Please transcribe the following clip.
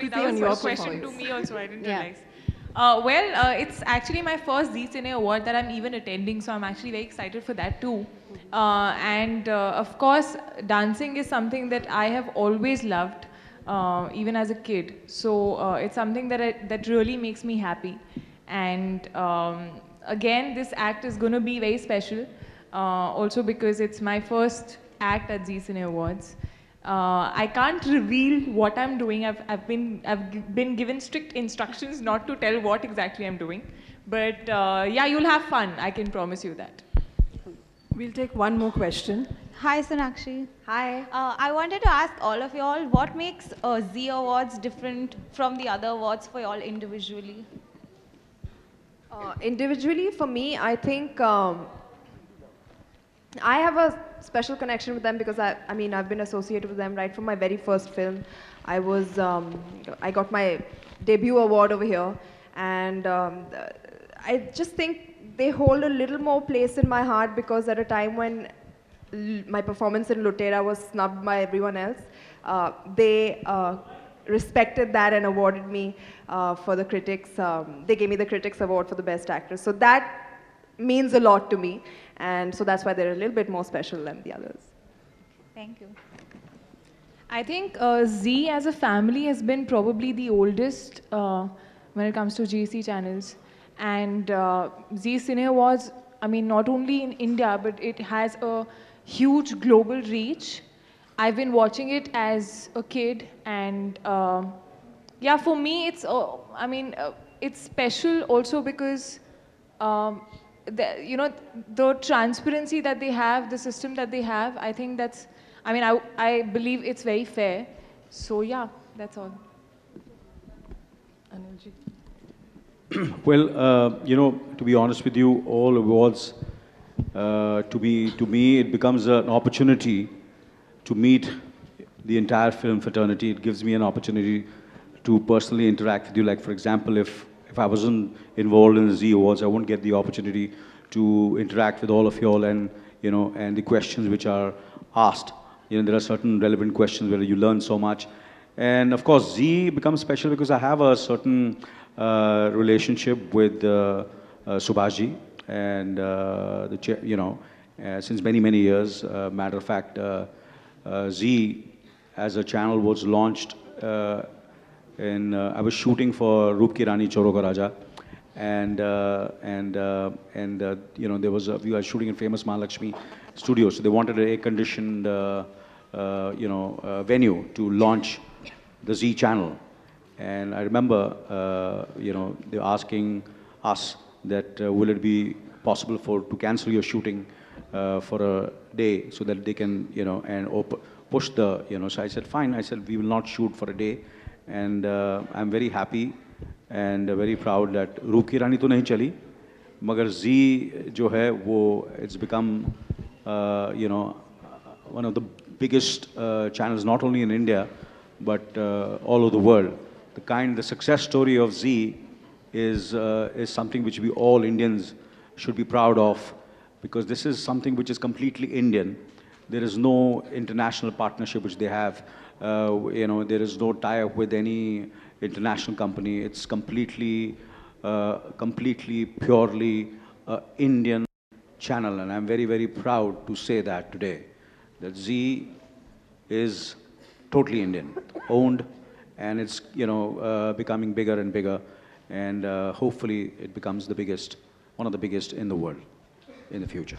Sorry, that See was on a your question to performance. me also. I didn't Yeah. realize. It's actually my first Zee Cine award that I'm even attending, so I'm actually very excited for that too. Of course, dancing is something that I have always loved, even as a kid. So it's something that really makes me happy. And again, this act is going to be very special, also because it's my first act at Zee Cine Awards. I can't reveal what I'm doing. I've been given strict instructions not to tell what exactly I'm doing. But yeah, you'll have fun. I can promise you that. We'll take one more question. Hi, Sonakshi. Hi. I wanted to ask all of y'all what makes Z Awards different from the other awards for y'all individually? Individually, for me, I think I have a special connection with them because I mean, I've been associated with them right from my very first film. I got my debut award over here, and I just think they hold a little more place in my heart because at a time when my performance in Lutera was snubbed by everyone else, they respected that and awarded me for the critics. They gave me the Critics Award for the Best Actress. So that means a lot to me, and so that's why they're a little bit more special than the others. Thank you. I think Z as a family has been probably the oldest when it comes to GC channels. And Z Cine Awards, I mean, not only in India, but it has a huge global reach. I've been watching it as a kid, and yeah, for me, it's special also because the transparency that they have, the system that they have, I think I believe it's very fair. So yeah, that's all. Anilji. Well, to be honest with you, all awards, to me, it becomes an opportunity to meet the entire film fraternity. It gives me an opportunity to personally interact with you. Like, for example, if I wasn't involved in the Z Awards, I wouldn't get the opportunity to interact with all of you all and, and the questions which are asked. There are certain relevant questions where you learn so much. And of course, Z becomes special because I have a certain relationship with Subhashji and since many, many years. Matter of fact, Z as a channel was launched I was shooting for Roop Ki Rani Choro Ka Raja, and there was we were shooting in famous Mahalakshmi studio, so they wanted an air-conditioned venue to launch the Z channel. And I remember they were asking us that will it be possible to cancel your shooting for a day so that they can push the so I said fine. I said we will not shoot for a day. And I'm very happy and very proud that Roop Ki Rani to nahi chali, magar Z jo hai wo it's become one of the biggest channels not only in India but all over the world. The success story of Z is something which we all Indians should be proud of, because this is something which is completely Indian. There is no international partnership which they have. There is no tie-up with any international company. It's completely purely Indian channel, and I'm very, very proud to say that today, that Z is totally Indian, owned, and it's becoming bigger and bigger, and hopefully it becomes one of the biggest in the world in the future.